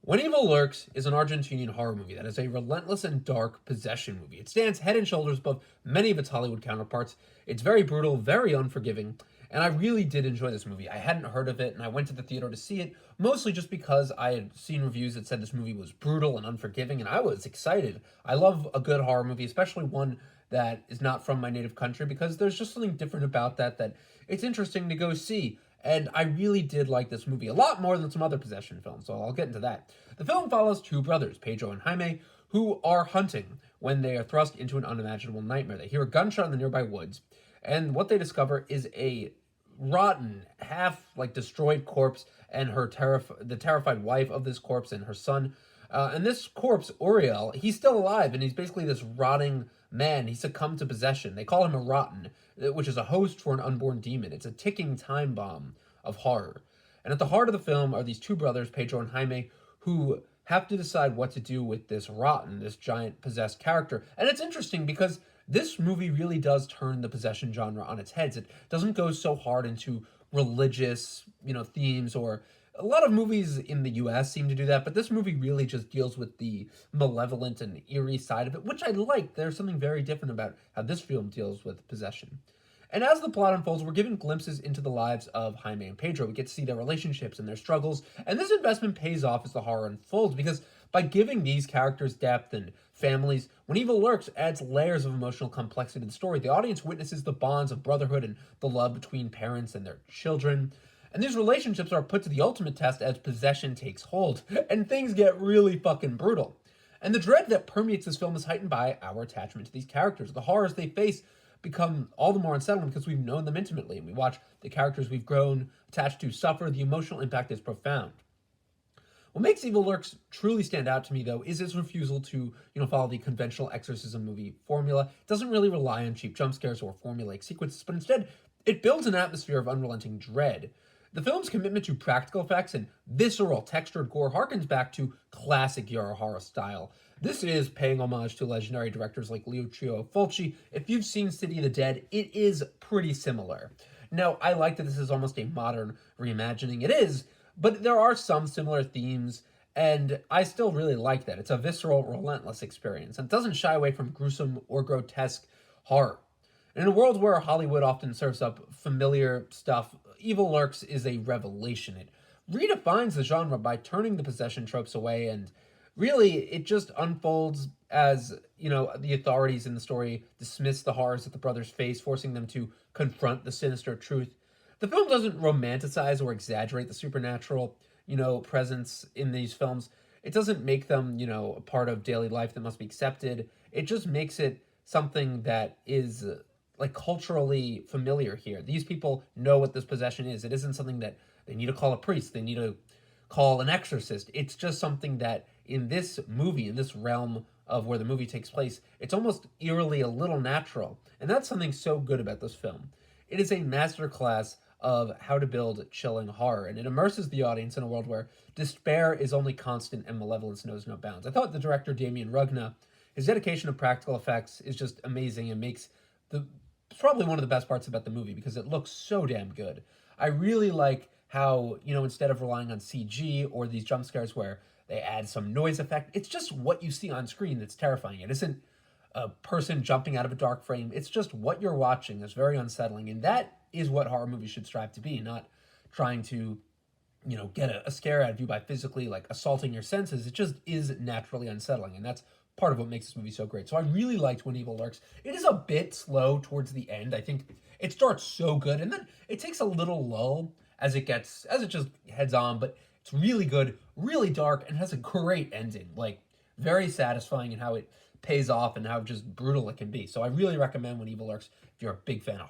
When Evil Lurks is an Argentinian horror movie that is a relentless and dark possession movie. It stands head and shoulders above many of its Hollywood counterparts. It's very brutal, very unforgiving, and I really did enjoy this movie. I hadn't heard of it, and I went to the theater to see it, mostly just because I had seen reviews that said this movie was brutal and unforgiving, and I was excited. I love a good horror movie, especially one that is not from my native country, because there's just something different about that it's interesting to go see. And I really did like this movie a lot more than some other possession films, so I'll get into that. The film follows two brothers, Pedro and Jaime, who are hunting when they are thrust into an unimaginable nightmare. They hear a gunshot in the nearby woods, and what they discover is a rotten, half like destroyed corpse, and the terrified wife of this corpse and her son. And this corpse, Uriel, he's still alive, and he's basically this rotting man. He succumbed to possession. They call him a rotten, which is a host for an unborn demon. It's a ticking time bomb of horror. And at the heart of the film are these two brothers, Pedro and Jaime, who have to decide what to do with this rotten, this giant possessed character. And it's interesting because this movie really does turn the possession genre on its heads. It doesn't go so hard into religious, themes, or a lot of movies in the US seem to do that, but this movie really just deals with the malevolent and eerie side of it, which I like. There's something very different about how this film deals with possession. And as the plot unfolds, we're given glimpses into the lives of Jaime and Pedro. We get to see their relationships and their struggles, and this investment pays off as the horror unfolds because by giving these characters depth and families, When Evil Lurks adds layers of emotional complexity to the story. The audience witnesses the bonds of brotherhood and the love between parents and their children. And these relationships are put to the ultimate test as possession takes hold, and things get really fucking brutal. And the dread that permeates this film is heightened by our attachment to these characters. The horrors they face become all the more unsettling because we've known them intimately, and we watch the characters we've grown attached to suffer. The emotional impact is profound. What makes Evil Lurks truly stand out to me, though, is its refusal to, follow the conventional exorcism movie formula. It doesn't really rely on cheap jump scares or formulaic sequences, but instead, it builds an atmosphere of unrelenting dread. The film's commitment to practical effects and visceral, textured gore harkens back to classic Euro horror style. This is paying homage to legendary directors like Lucio Fulci. If you've seen City of the Dead, it is pretty similar. Now, I like that this is almost a modern reimagining. It is, but there are some similar themes, and I still really like that. It's a visceral, relentless experience, and it doesn't shy away from gruesome or grotesque horror. In a world where Hollywood often serves up familiar stuff, Evil Lurks is a revelation. It redefines the genre by turning the possession tropes away, and really, it just unfolds as, the authorities in the story dismiss the horrors that the brothers face, forcing them to confront the sinister truth. The film doesn't romanticize or exaggerate the supernatural, presence in these films. It doesn't make them, a part of daily life that must be accepted. It just makes it something that is like culturally familiar here. These people know what this possession is. It isn't something that they need to call a priest, they need to call an exorcist. It's just something that in this movie, in this realm of where the movie takes place, it's almost eerily a little natural. And that's something so good about this film. It is a masterclass of how to build chilling horror, and it immerses the audience in a world where despair is only constant and malevolence knows no bounds. I thought the director, Damien Rugna, his dedication to practical effects is just amazing and makes it's probably one of the best parts about the movie because it looks so damn good. I really like how, instead of relying on CG or these jump scares where they add some noise effect, it's just what you see on screen that's terrifying. It isn't a person jumping out of a dark frame. It's just what you're watching is very unsettling. And that is what horror movies should strive to be, not trying to, get a scare out of you by physically like assaulting your senses. It just is naturally unsettling. And that's part of what makes this movie so great. So I really liked When Evil Lurks. It is a bit slow towards the end. I think it starts so good and then it takes a little lull as it just heads on, but it's really good, really dark, and has a great ending. Like very satisfying in how it pays off and how just brutal it can be. So I really recommend When Evil Lurks if you're a big fan of horror.